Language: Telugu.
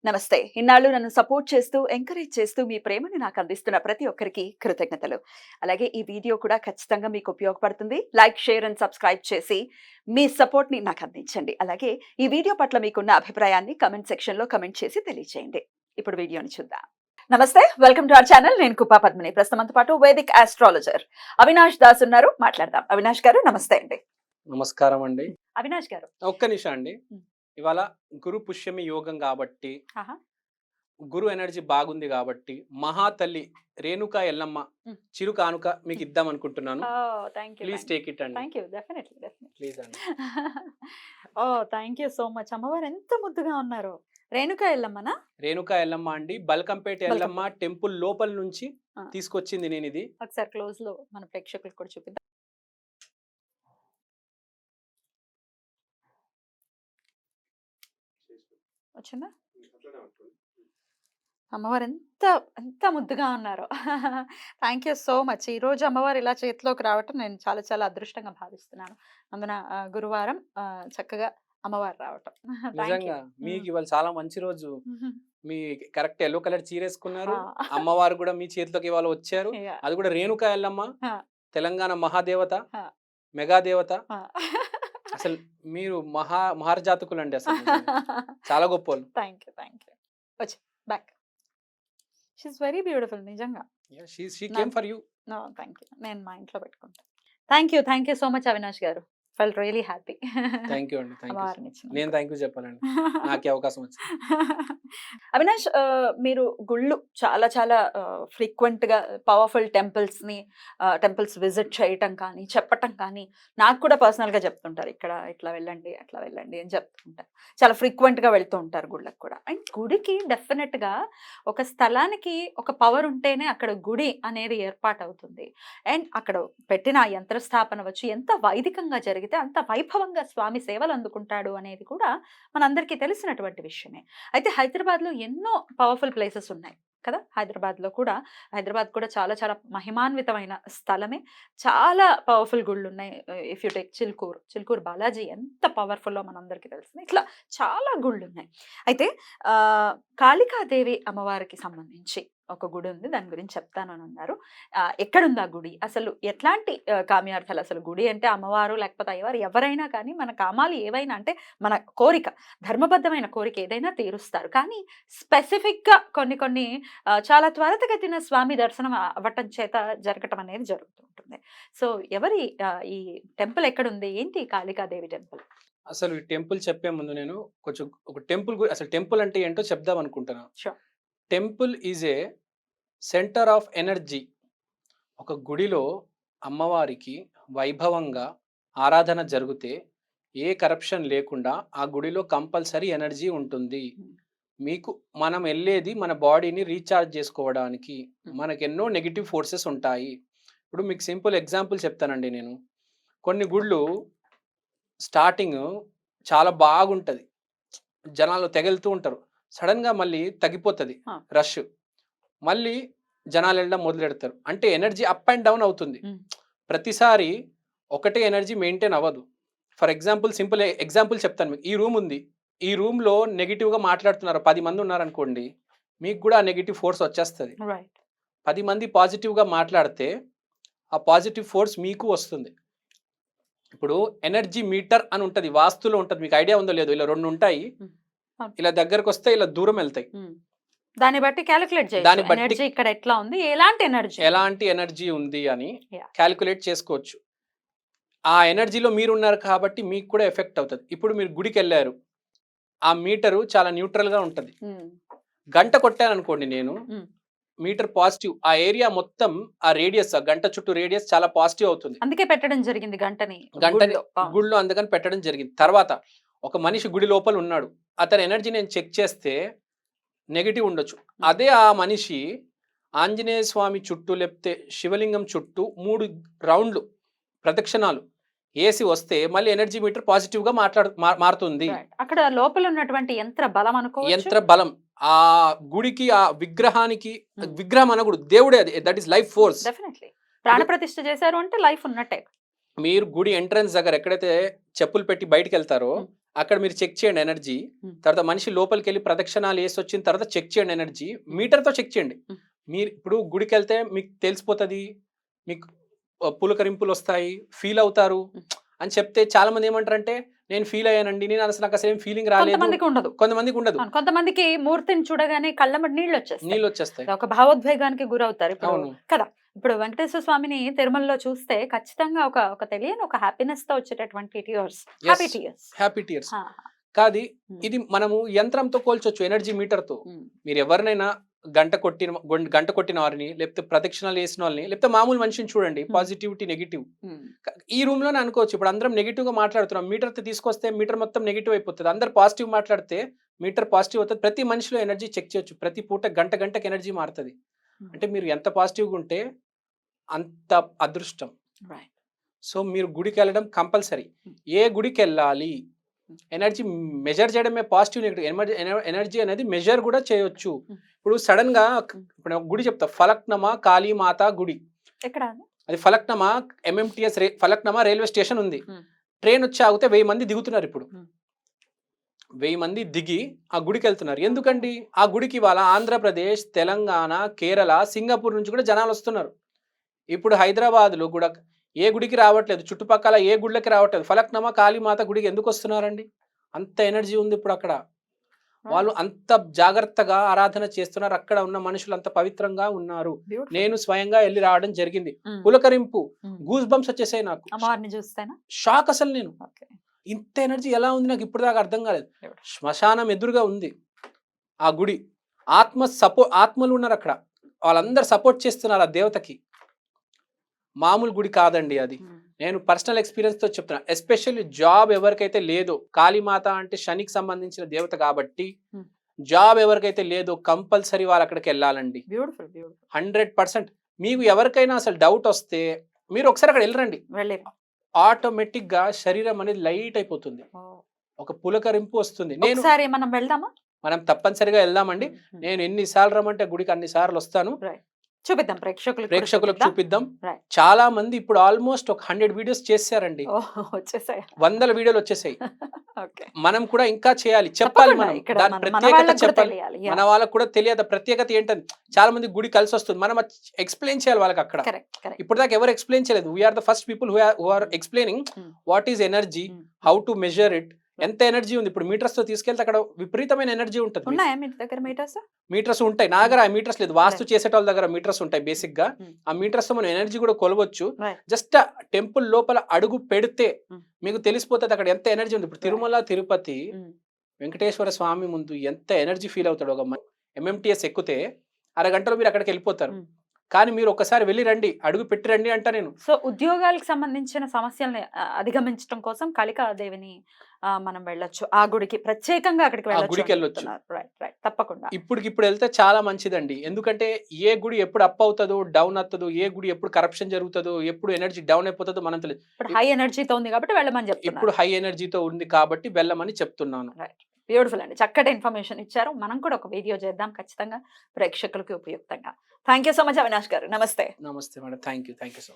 నమస్తే. ఇన్నాళ్ళు నన్ను సపోర్ట్ చేస్తూ, ఎంకరేజ్ చేస్తూ మీ ప్రేమని నాకు అందిస్తున్న ప్రతి ఒక్కరికి కృతజ్ఞతలు. అలాగే ఈ వీడియో కూడా ఖచ్చితంగా మీకు ఉపయోగపడుతుంది. లైక్, షేర్ అండ్ సబ్స్క్రైబ్ చేసి మీ సపోర్ట్‌ని నాకు అందించండి. అలాగే ఈ వీడియో పట్ల మీకున్న అభిప్రాయాన్ని కామెంట్ సెక్షన్‌లో కామెంట్ చేసి తెలియజేయండి. ఇప్పుడు వీడియోని చూద్దాం. నమస్తే. Welcome to our channel. నేను కుప్పా పద్మిని. ప్రస్తుతం మనతో పాటు వేదిక్ ఆస్ట్రాలజర్ అవినాష్ దాస్ ఉన్నారు. మాట్లాడదాం. అవినాష్ గారు నమస్తే అండి. నమస్కారం అండి. అవినాష్ గారు. ఒక్క నిమిషం అండి. ఇవాళ గురు పుష్యమి యోగం కాబట్టి, ఆహా! గురు ఎనర్జీ బాగుంది కాబట్టి, మహాతల్లి రేణుకా ఎల్లమ్మ చిరు కానుక మీకు ఇద్దాం అనుకుంటున్నాను. Oh! Thank you. Please take it అండి. Thank you. డెఫినెట్లీ. ప్లీజ్ అండి. Oh! Thank you so much. అమ్మవారు ఎంత ముద్దుగా ఉన్నారు. రేణుకా ఎల్లమ్మనా? రేణుకా ఎల్లమ్మ అండి. బల్కంపేట ఎల్లమ్మ టెంపుల్ లోపల నుంచి తీసుకొచ్చింది నేను ఇది. ఒకసారి క్లోజ్ లో మన ప్రేక్షకులకు కూడా చూపిద్దాం. వచ్చిందా? అమ్మవారు ఎంత ఎంత ముద్దుగా ఉన్నారు. Thank you so much. ఈ రోజు అమ్మవారు ఇలా చేతిలోకి రావటం నేను చాలా చాలా అదృష్టంగా భావిస్తున్నాను. అందున గురువారం చక్కగా అమ్మవారు రావటం. నిజంగా మీకు ఇవాళ చాలా మంచి రోజు. మీ కరెక్ట్ ఎల్లో కలర్ చీరేసుకున్నారు. అమ్మవారు కూడా మీ చేతిలోకి ఇవాళ వచ్చారు. అది కూడా రేణుకా ఎల్లమ్మ, తెలంగాణ మహాదేవత, మెగా దేవత. అసలు మీరు మహారజాతకులు అండి. అసలు చాలా గొప్ప వాళ్ళు. Thank you. వచ్చి back. She is very beautiful నిజంగా. She came for you. No thank you. నేను మా ఇంట్లో పెట్టుకుంటాను. Thank you so much Avinash garu. Felt really happy. Thank you అండి. నేను థ్యాంక్ యూ చెప్పాలండి. నాకు అవకాశం వచ్చింది. అవినాష్, మీరు గుళ్ళు చాలా చాలా ఫ్రీక్వెంట్ గా పవర్ఫుల్ టెంపుల్స్ విజిట్ చేయటం కానీ చెప్పటం కానీ నాకు కూడా పర్సనల్ గా చెప్తుంటారు. ఇక్కడ ఇట్లా వెళ్ళండి అట్లా వెళ్ళండి అని చెప్తుంటారు. చాలా ఫ్రీక్వెంట్ గా వెళ్తూ ఉంటారు గుళ్ళకి కూడా. అండ్ గుడికి డెఫినెట్ గా ఒక స్థలానికి ఒక పవర్ ఉంటేనే అక్కడ గుడి అనేది ఏర్పాటు అవుతుంది. అండ్ అక్కడ పెట్టిన యంత్రస్థాపన వచ్చి ఎంత వైదికంగా జరిగితే అంత వైభవంగా స్వామి సేవలు అందుకుంటాడు అనేది కూడా మనందరికీ తెలిసినటువంటి విషయమే. అయితే హైదరాబాద్లో ఎన్నో పవర్ఫుల్ ప్లేసెస్ ఉన్నాయి కదా. హైదరాబాద్ కూడా చాలా చాలా మహిమాన్వితమైన స్థలమే. చాలా పవర్ఫుల్ గుళ్ళు ఉన్నాయి. If you take Chilkur Balaji ఎంత పవర్ఫుల్లో మనందరికీ తెలిసింది. ఇట్లా చాలా గుళ్ళు ఉన్నాయి. అయితే కాళికాదేవి అమ్మవారికి సంబంధించి ఒక గుడి ఉంది. దాని గురించి చెప్తానని అన్నారు. ఎక్కడుంది ఆ గుడి? అసలు ఎట్లాంటి కామ్యార్థాలు? అసలు గుడి అంటే అమ్మవారు లేకపోతే అయ్యవారు ఎవరైనా కానీ మన కామాలు ఏవైనా అంటే మన కోరిక, ధర్మబద్ధమైన కోరిక ఏదైనా తీరుస్తారు. కానీ స్పెసిఫిక్గా కొన్ని చాలా త్వరితగతిన స్వామి దర్శనం అవ్వటం చేత జరగటం అనేది జరుగుతూ ఉంటుంది. సో ఎవరి ఈ టెంపుల్ ఎక్కడుంది? ఏంటి కాళికాదేవి టెంపుల్? అసలు ఈ టెంపుల్ చెప్పే ముందు నేను కొంచెం ఒక అసలు టెంపుల్ అంటే ఏంటో చెప్దాం అనుకుంటున్నాను. Sure. Temple is a centre of energy. ఒక గుడిలో అమ్మవారికి వైభవంగా ఆరాధన జరిగితే ఏ కరప్షన్ లేకుండా ఆ గుడిలో కంపల్సరీ ఎనర్జీ ఉంటుంది. మనం వెళ్ళేది మన బాడీని రీఛార్జ్ చేసుకోవడానికి. మనకు ఎన్నో నెగిటివ్ ఫోర్సెస్ ఉంటాయి. ఇప్పుడు మీకు సింపుల్ ఎగ్జాంపుల్ చెప్తానండి. నేను కొన్ని గుళ్ళు స్టార్టింగ్ చాలా బాగుంటుంది, జనాలు తెగలుతూ ఉంటారు. సడన్గా మళ్ళీ తగ్గిపోతుంది రష్, మళ్ళీ జనాలు వెళ్ళడం మొదలెడతారు. అంటే ఎనర్జీ అప్ అండ్ డౌన్ అవుతుంది. ప్రతిసారి ఒకటే ఎనర్జీ మెయింటైన్ అవ్వదు. ఫర్ ఎగ్జాంపుల్ సింపుల్ ఎగ్జాంపుల్ చెప్తాను మీకు. ఈ రూమ్ ఉంది. ఈ రూమ్లో నెగిటివ్గా మాట్లాడుతున్నారు 10 మంది ఉన్నారనుకోండి, మీకు కూడా ఆ నెగిటివ్ ఫోర్స్ వచ్చేస్తుంది. 10 మంది పాజిటివ్గా మాట్లాడితే ఆ పాజిటివ్ ఫోర్స్ మీకు వస్తుంది. ఇప్పుడు ఎనర్జీ మీటర్ అని ఉంటుంది, వాస్తులో ఉంటుంది. మీకు ఐడియా ఉందో లేదో? ఇలా 2 ఉంటాయి. ఇలా దగ్గరకు వస్తే ఇలా దూరం వెళ్తాయి. దాన్ని బట్టి క్యాలిక్యులేట్ చేయాలి. ఎనర్జీ ఇక్కడ ఎట్లా ఉంది, ఎలాంటి ఎనర్జీ ఉంది అని క్యాలిక్యులేట్ చేసుకోవచ్చు. ఆ ఎనర్జీలో మీరు ఉన్నారు కాబట్టి మీకు కూడా ఎఫెక్ట్ అవుతుంది. ఇప్పుడు మీరు గుడికి వెళ్ళారు, ఆ మీటరు చాలా న్యూట్రల్ గా ఉంటుంది. గంట కొట్టాను అనుకోండి నేను, మీటర్ పాజిటివ్, ఆ ఏరియా మొత్తం ఆ రేడియస్, ఆ గంట చుట్టూ రేడియస్ చాలా పాజిటివ్ అవుతుంది. అందుకే పెట్టడం జరిగింది గంటని గుడిలో, అందుకని పెట్టడం జరిగింది. తర్వాత ఒక మనిషి గుడి లోపల ఉన్నాడు, అతని ఎనర్జీ నేను చెక్ చేస్తే నెగిటివ్ ఉండొచ్చు. అదే ఆ మనిషి ఆంజనేయ స్వామి చుట్టూ లేకపోతే శివలింగం చుట్టూ 3 రౌండ్లు ప్రదక్షిణాలు ఏసి వస్తే మళ్ళీ ఎనర్జీ మీటర్ పాజిటివ్ గా మారుతుంది. అక్కడ లోపల ఉన్నటువంటి యంత్ర బలం ఆ గుడికి, ఆ విగ్రహానికి, విగ్రహం అనకూడదు, దేవుడే అది. That is life force. ప్రాణ ప్రతిష్ఠ చేశారు అంటే లైఫ్ ఉన్నట్టే. మీరు గుడి ఎంట్రన్స్ దగ్గర ఎక్కడైతే చెప్పులు పెట్టి బయటకు వెళ్తారో అక్కడ మీరు చెక్ చేయండి ఎనర్జీ. Hmm. తర్వాత మనిషి లోపలికి వెళ్ళి ప్రదక్షిణాలు వేసి వచ్చిన తర్వాత చెక్ చేయండి ఎనర్జీ. మీటర్తో చెక్ చేయండి. Hmm. మీరు ఇప్పుడు గుడికి వెళ్తే మీకు తెలిసిపోతుంది, మీకు పులకరింపులు వస్తాయి, ఫీల్ అవుతారు Hmm. అని చెప్తే చాలా మంది ఏమంటారంటే నేను ఫీల్ అయ్యానండి, నేను అసలు నాకు అసలు ఏం ఫీలింగ్ రాలేదు. కొంతమందికి ఉండదు. కొంతమందికి ఉండదు, అవును, కొంతమందికి మూర్తిని చూడగానే కళ్ళమ్మటి నీళ్ళు వచ్చేస్తాయి, నీళ్ళు వచ్చేస్తాయి. ఒక భావోద్వేగానికి గురవుతారు ఇప్పుడు అవును, కదా. ఇప్పుడు వెంకటేశ్వర స్వామిని తిరుమలలో చూస్తే ఖచ్చితంగా ఒక తెలియని ఒక హ్యాపీనెస్ తో వచ్చేటటువంటి tears, happy tears. Happy tears. కాదు, ఇది మనము యంత్రంతో కోల్చొచ్చు, ఎనర్జీ మీటర్తో. మీరు ఎవరినైనా గంట కొట్టిన వారిని, లేకపోతే ప్రదక్షిణాలు వేసిన వాళ్ళని, లేకపోతే మామూలు మనిషిని చూడండి, పాజిటివిటీ నెగిటివ్ ఈ రూమ్ లోనే అనుకోవచ్చు. ఇప్పుడు అందరం నెగిటివ్ గా మాట్లాడుతున్నాం, మీటర్ తీసుకొస్తే మీటర్ మొత్తం నెగిటివ్ అయిపోతుంది. అందరు పాజిటివ్ మాట్లాడితే మీటర్ పాజిటివ్ అవుతుంది. ప్రతి మనిషిలో ఎనర్జీ చెక్ చేయొచ్చు, ప్రతి పూట గంటకి ఎనర్జీ మారుతుంది. అంటే మీరు ఎంత పాజిటివ్గా ఉంటే అంత అదృష్టం. సో మీరు గుడికి వెళ్ళడం కంపల్సరీ. ఏ గుడికి వెళ్ళాలి, ఎనర్జీ మెజర్ చేయడమే పాజిటివ్ నెగిటివ్. ఎనర్జీ అనేది మెజర్ కూడా చేయొచ్చు. ఇప్పుడు సడన్ గా ఇప్పుడు ఒక గుడి చెప్తా, ఫలక్నమా కాళీమాత గుడి. ఎక్కడ అది Falaknuma MMTS Falaknuma railway station ఉంది. ట్రైన్ వచ్చి ఆగితే 1000 మంది దిగుతున్నారు. ఇప్పుడు 1000 మంది దిగి ఆ గుడికి వెళ్తున్నారు. ఎందుకండి? ఆ గుడికి వాళ్ళ ఆంధ్రప్రదేశ్, తెలంగాణ, కేరళ, సింగపూర్ నుంచి కూడా జనాలు వస్తున్నారు. ఇప్పుడు హైదరాబాద్లో కూడా ఏ గుడికి రావట్లేదు, చుట్టుపక్కల ఏ గుడికి రావట్లేదు, ఫలక్నమా కాళీమాత గుడికి ఎందుకు వస్తున్నారండి? అంత ఎనర్జీ ఉంది ఇప్పుడు అక్కడ. వాళ్ళు అంత జాగ్రత్తగా ఆరాధన చేస్తున్నారు. అక్కడ ఉన్న మనుషులు అంత పవిత్రంగా ఉన్నారు. నేను స్వయంగా వెళ్ళి రావడం జరిగింది. పులకరింపు, గూస్ బంప్స్ వచ్చేసాయి నాకు. షాక్ అసలు. నేను ఇంత ఎనర్జీ ఎలా ఉంది నాకు ఇప్పుడు దాకా అర్థం కాలేదు. శ్మశానం ఎదురుగా ఉంది ఆ గుడి. ఆత్మలు ఉన్నారు అక్కడ, వాళ్ళందరూ సపోర్ట్ చేస్తున్నారు ఆ దేవతకి. మామూలు గుడి కాదండి అది. నేను పర్సనల్ ఎక్స్పీరియన్స్ తో చెప్తున్నా. ఎస్పెషల్లీ జాబ్ ఎవరికైతే లేదో, కాళీమాత అంటే శనికి సంబంధించిన దేవత కాబట్టి జాబ్ ఎవరికైతే లేదో కంపల్సరీ వాళ్ళు అక్కడికి వెళ్ళాలండి. 100%. మీకు ఎవరికైనా అసలు డౌట్ వస్తే మీరు ఒకసారి అక్కడ వెళ్ళరండి, ఆటోమేటిక్ గా శరీరం అనేది లైట్ అయిపోతుంది, ఒక పులకరింపు వస్తుంది. మనం తప్పనిసరిగా వెళ్దామండి. నేను ఎన్నిసార్లు రమ్మంటే గుడికి అన్నిసార్లు వస్తాను. చూపిద్దాం, ప్రేక్షకులకు చూపిద్దాం. చాలా మంది ఇప్పుడు ఆల్మోస్ట్ ఒక 100 వీడియోస్ చేశారండి, 100 వీడియోలు వచ్చేసాయి. మనం కూడా ఇంకా చేయాలి, చెప్పాలి. మనం దాని ప్రత్యేకత చెప్పాలి, మన వాళ్ళకు కూడా తెలియదు ప్రత్యేకత ఏంటని. చాలా మంది గుడి కలిసి వస్తుంది, మనం ఎక్స్ప్లెయిన్ చేయాలి వాళ్ళకి అక్కడ. ఇప్పుడు దాకా ఎవరు ఎక్స్ప్లెయిన్ చేయలేదు. We are the first people who are explaining what is energy, how to measure it, ఎంత ఎనర్జీ ఉంది. ఇప్పుడు మీటర్స్ తో తీసుకెళ్తే అక్కడ విపరీతమైన ఎనర్జీ ఉంటుంది. మీటర్స్ ఉంటాయి, నా దగ్గర ఆ మీటర్స్ లేదు. వాస్తు చేసేటోళ్ళ దగ్గర మీటర్స్ ఉంటాయి. బేసిక్ గా ఆ మీటర్స్ తో మనం ఎనర్జీ కూడా కొలవచ్చు. జస్ట్ టెంపుల్ లోపల అడుగు పెడితే మీకు తెలిసిపోతుంది అక్కడ ఎంత ఎనర్జీ ఉంది. ఇప్పుడు తిరుమల, తిరుపతి, వెంకటేశ్వర స్వామి ముందు ఎంత ఎనర్జీ ఫీల్ అవుతాడు. ఒక MMTS ఎక్కితే అరగంటలో మీరు అక్కడికి వెళ్ళిపోతారు. కానీ మీరు ఒకసారి వెళ్ళి రండి, అడుగు పెట్టి రండి అంట నేను. సో ఉద్యోగాలకు సంబంధించిన సమస్యల్ని అధిగమించడం కోసం కాళికాదేవిని మనం వెళ్ళొచ్చు, ఆ గుడికి ప్రత్యేకంగా అక్కడికి వెళ్ళొచ్చు. తప్పకుండా ఇప్పుడు వెళ్తే చాలా మంచిదండి. ఎందుకంటే ఏ గుడి ఎప్పుడు అప్ అవుతుందో డౌన్ అవుతుందో, ఏ గుడి ఎప్పుడు కరప్షన్ జరుగుతుందో, ఎప్పుడు ఎనర్జీ డౌన్ అయిపోతుందో మనం తెలియదు. హై ఎనర్జీతో ఉంది కాబట్టి వెళ్ళమని చెప్తున్నారు. ఇప్పుడు హై ఎనర్జీతో ఉంది కాబట్టి వెళ్ళమని చెప్తున్నాను. బ్యూటిఫుల్ అండి, చక్కటి ఇన్ఫర్మేషన్ ఇచ్చారు. మనం కూడా ఒక వీడియో చేద్దాం ఖచ్చితంగా, ప్రేక్షకులకి ఉపయుక్తంగా. Thank you so much Avinash garu. నమస్తే. నమస్తే మేడం. Thank you so